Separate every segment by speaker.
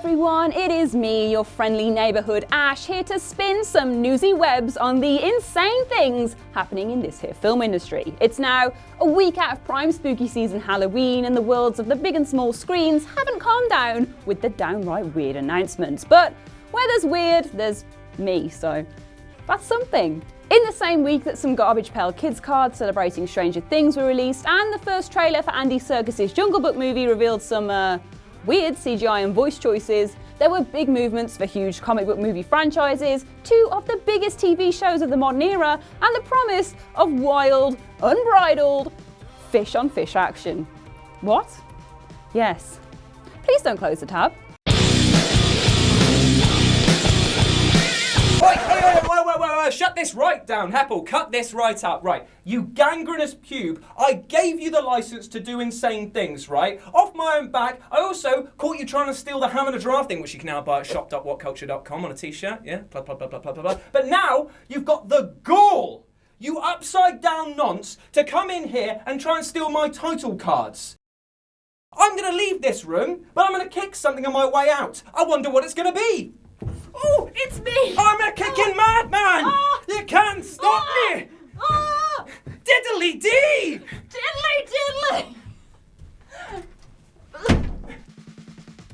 Speaker 1: everyone, it is me, your friendly neighbourhood Ash, here to spin some newsy webs on the insane things happening in this here film industry. It's now a week out of prime spooky season Halloween, and the worlds of the big and small screens haven't calmed down with the downright weird announcements. But where there's weird, there's me, so that's something. In the same week that some Garbage Pail Kids cards celebrating Stranger Things were released, and the first trailer for Andy Serkis's Jungle Book movie revealed some weird CGI and voice choices, there were big movements for huge comic book movie franchises, two of the biggest TV shows of the modern era, and the promise of wild, unbridled, fish-on-fish action. What? Yes. Please don't close the tab.
Speaker 2: Wait, shut this right down, Heppel, cut this right up, right. You gangrenous pube, I gave you the license to do insane things, right? Off my own back, I also caught you trying to steal the Hammer the Giraffe thing, which you can now buy at shop.whatculture.com on a t-shirt, yeah? Blah, blah, blah, blah, blah, blah. But now, you've got the gall, you upside down nonce, to come in here and try and steal my title cards. I'm gonna leave this room, but I'm gonna kick something on my way out. I wonder what it's gonna be.
Speaker 3: Oh, it's me!
Speaker 2: I'm a kicking madman! You can't stop me! Diddly dee!
Speaker 3: Diddly diddly!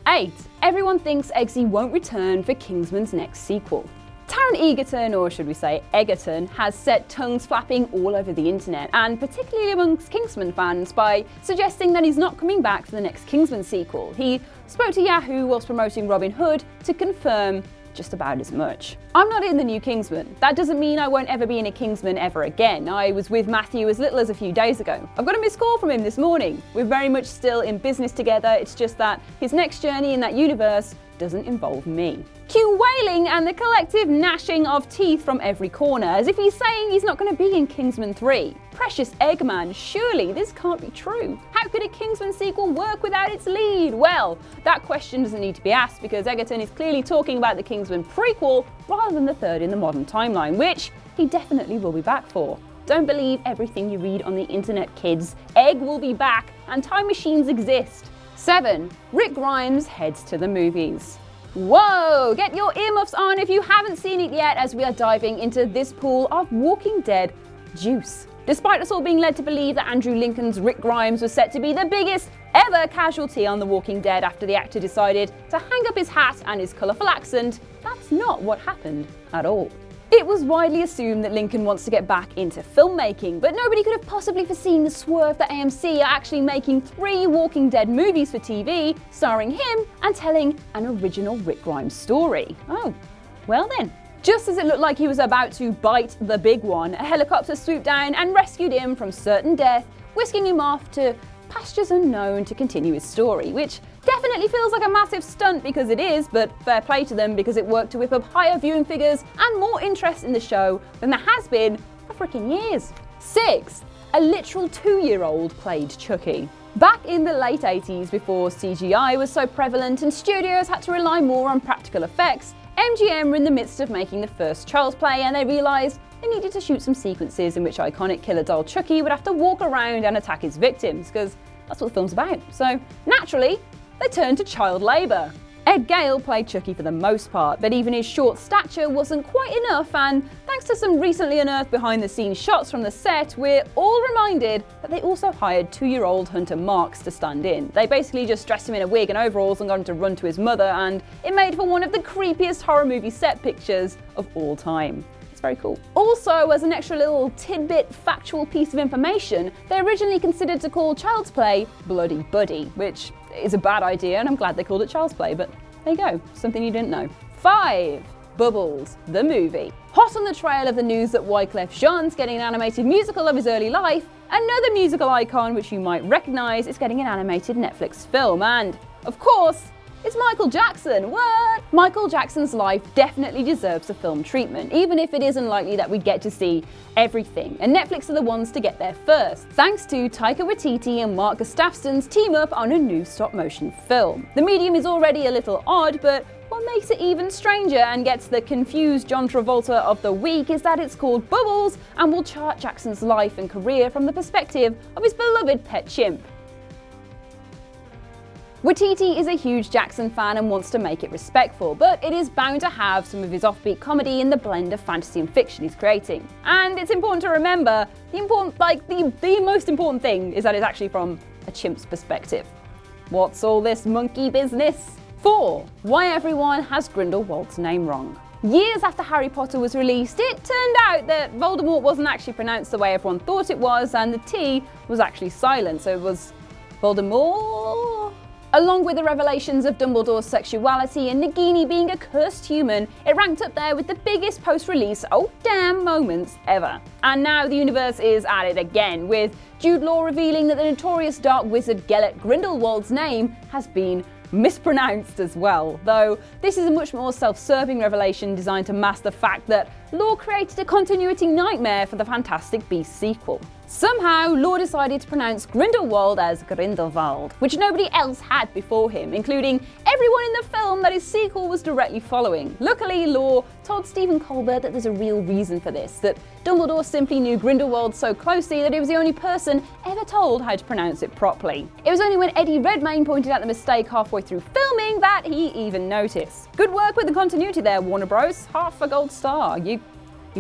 Speaker 1: 8. Everyone thinks Eggsy won't return for Kingsman's next sequel. Taron Egerton, or should we say Egerton, has set tongues flapping all over the internet, and particularly amongst Kingsman fans, by suggesting that he's not coming back for the next Kingsman sequel. He spoke to Yahoo whilst promoting Robin Hood to confirm just about as much. I'm not in the new Kingsman. That doesn't mean I won't ever be in a Kingsman ever again. I was with Matthew as little as a few days ago. I've got a missed call from him this morning. We're very much still in business together, it's just that his next journey in that universe doesn't involve me. Cue wailing and the collective gnashing of teeth from every corner, as if he's saying he's not going to be in Kingsman 3. Precious Eggman, surely this can't be true. How could a Kingsman sequel work without its lead? Well, that question doesn't need to be asked because Egerton is clearly talking about the Kingsman prequel rather than the third in the modern timeline, which he definitely will be back for. Don't believe everything you read on the internet, kids. Egg will be back and time machines exist. 7. Rick Grimes heads to the movies. Whoa! Get your earmuffs on if you haven't seen it yet, as we are diving into this pool of Walking Dead juice. Despite us all being led to believe that Andrew Lincoln's Rick Grimes was set to be the biggest ever casualty on The Walking Dead after the actor decided to hang up his hat and his colourful accent, that's not what happened at all. It was widely assumed that Lincoln wants to get back into filmmaking, but nobody could have possibly foreseen the swerve that AMC are actually making 3 Walking Dead movies for TV, starring him and telling an original Rick Grimes story. Oh, well then. Just as it looked like he was about to bite the big one, a helicopter swooped down and rescued him from certain death, whisking him off to pastures unknown to continue his story, which definitely feels like a massive stunt because it is, but fair play to them because it worked to whip up higher viewing figures and more interest in the show than there has been for freaking years. 6. A literal 2-year-old played Chucky. Back in the late 80s, before CGI was so prevalent and studios had to rely more on practical effects, MGM were in the midst of making the first Child's Play, and they realised they needed to shoot some sequences in which iconic killer doll Chucky would have to walk around and attack his victims, because that's what the film's about. So, naturally, they turned to child labour. Ed Gale played Chucky for the most part, but even his short stature wasn't quite enough, and thanks to some recently unearthed behind-the-scenes shots from the set, we're all reminded that they also hired 2-year-old Hunter Marks to stand in. They basically just dressed him in a wig and overalls and got him to run to his mother, and it made for one of the creepiest horror movie set pictures of all time. It's very cool. Also, as an extra little tidbit factual piece of information, they originally considered to call Child's Play Bloody Buddy, which is a bad idea, and I'm glad they called it Child's Play, but there you go, something you didn't know. 5. Bubbles, the movie. Hot on the trail of the news that Wyclef Jean's getting an animated musical of his early life, another musical icon which you might recognise is getting an animated Netflix film, and, of course, it's Michael Jackson. What? Michael Jackson's life definitely deserves a film treatment, even if it is unlikely that we get to see everything, and Netflix are the ones to get there first, thanks to Taika Waititi and Mark Gustafson's team up on a new stop-motion film. The medium is already a little odd, but what makes it even stranger and gets the confused John Travolta of the week is that it's called Bubbles and will chart Jackson's life and career from the perspective of his beloved pet chimp. Waititi is a huge Jackson fan and wants to make it respectful, but it is bound to have some of his offbeat comedy in the blend of fantasy and fiction he's creating. And it's important to remember, the most important thing is that it's actually from a chimp's perspective. What's all this monkey business? 4. Why everyone has Grindelwald's name wrong. Years after Harry Potter was released, it turned out that Voldemort wasn't actually pronounced the way everyone thought it was, and the T was actually silent, so it was Voldemort. Along with the revelations of Dumbledore's sexuality and Nagini being a cursed human, it ranked up there with the biggest post-release oh damn moments ever. And now the universe is at it again, with Jude Law revealing that the notorious dark wizard Gellert Grindelwald's name has been mispronounced as well, though this is a much more self-serving revelation designed to mask the fact that Law created a continuity nightmare for the Fantastic Beasts sequel. Somehow, Law decided to pronounce Grindelwald as Grindelvald, which nobody else had before him, including everyone in the film that his sequel was directly following. Luckily, Law told Stephen Colbert that there's a real reason for this, that Dumbledore simply knew Grindelwald so closely that he was the only person ever told how to pronounce it properly. It was only when Eddie Redmayne pointed out the mistake halfway through filming that he even noticed. Good work with the continuity there, Warner Bros. Half a gold star. You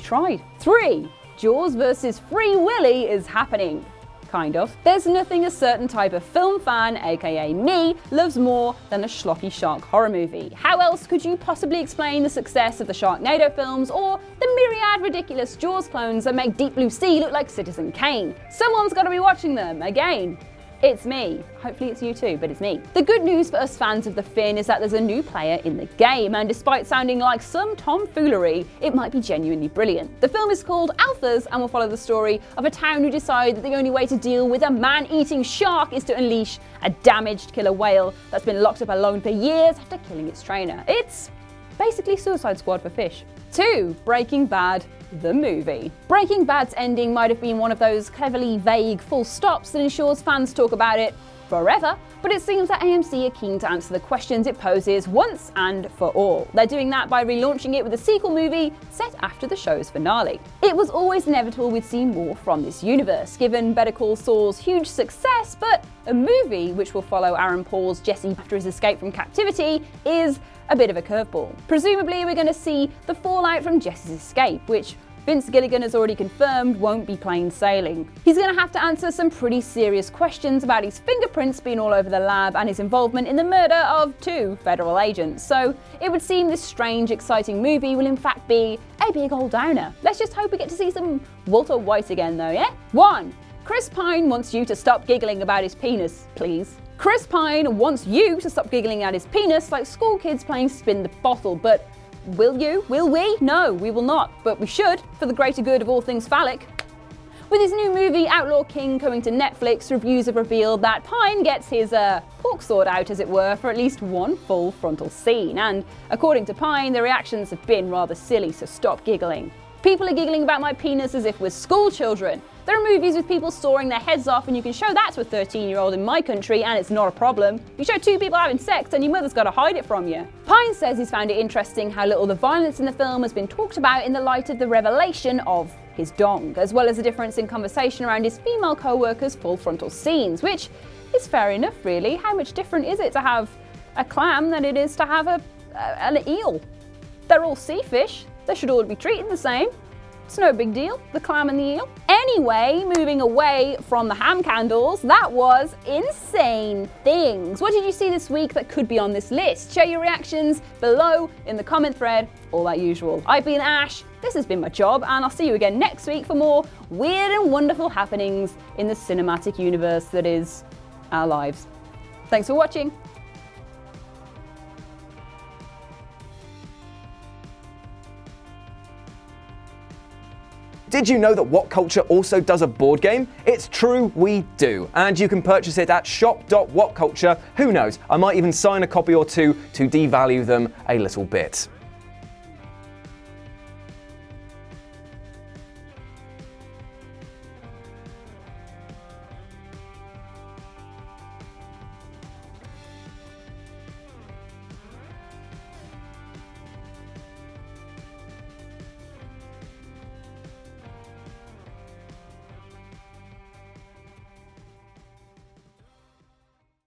Speaker 1: tried. 3. Jaws vs. Free Willy is happening. Kind of. There's nothing a certain type of film fan, aka me, loves more than a schlocky shark horror movie. How else could you possibly explain the success of the Sharknado films or the myriad ridiculous Jaws clones that make Deep Blue Sea look like Citizen Kane? Someone's got to be watching them, again. It's me. Hopefully it's you too, but it's me. The good news for us fans of the Fin is that there's a new player in the game, and despite sounding like some tomfoolery, it might be genuinely brilliant. The film is called Alphas and will follow the story of a town who decide that the only way to deal with a man-eating shark is to unleash a damaged killer whale that's been locked up alone for years after killing its trainer. It's basically Suicide Squad for fish. 2. Breaking Bad, the movie. Breaking Bad's ending might have been one of those cleverly vague full stops that ensures fans talk about it forever, but it seems that AMC are keen to answer the questions it poses once and for all. They're doing that by relaunching it with a sequel movie set after the show's finale. It was always inevitable we'd see more from this universe, given Better Call Saul's huge success, but a movie which will follow Aaron Paul's Jesse after his escape from captivity is a bit of a curveball. Presumably we're going to see the fallout from Jesse's escape, which Vince Gilligan has already confirmed won't be plain sailing. He's going to have to answer some pretty serious questions about his fingerprints being all over the lab and his involvement in the murder of 2 federal agents. So it would seem this strange, exciting movie will in fact be a big old downer. Let's just hope we get to see some Walter White again though, yeah? 1. Chris Pine wants you to stop giggling about his penis, please. Chris Pine wants you to stop giggling at his penis like school kids playing spin the bottle, but will you? Will we? No, we will not, but we should, for the greater good of all things phallic. With his new movie Outlaw King coming to Netflix, reviews have revealed that Pine gets his pork sword out, as it were, for at least one full frontal scene, and according to Pine, the reactions have been rather silly, so stop giggling. People are giggling about my penis as if we're school children. There are movies with people sawing their heads off and you can show that to a 13-year-old in my country and it's not a problem. You show 2 people having sex and your mother's got to hide it from you. Pine says he's found it interesting how little the violence in the film has been talked about in the light of the revelation of his dong, as well as the difference in conversation around his female co-workers' full frontal scenes, which is fair enough really. How much different is it to have a clam than it is to have an eel? They're all sea fish. They should all be treated the same. It's no big deal, the clam and the eel. Anyway, moving away from the ham candles, that was Insane Things. What did you see this week that could be on this list? Share your reactions below in the comment thread, all that usual. I've been Ash, this has been my job, and I'll see you again next week for more weird and wonderful happenings in the cinematic universe that is our lives. Thanks for watching.
Speaker 4: Did you know that What Culture also does a board game? It's true, we do. And you can purchase it at shop.whatculture. Who knows, I might even sign a copy or 2 to devalue them a little bit.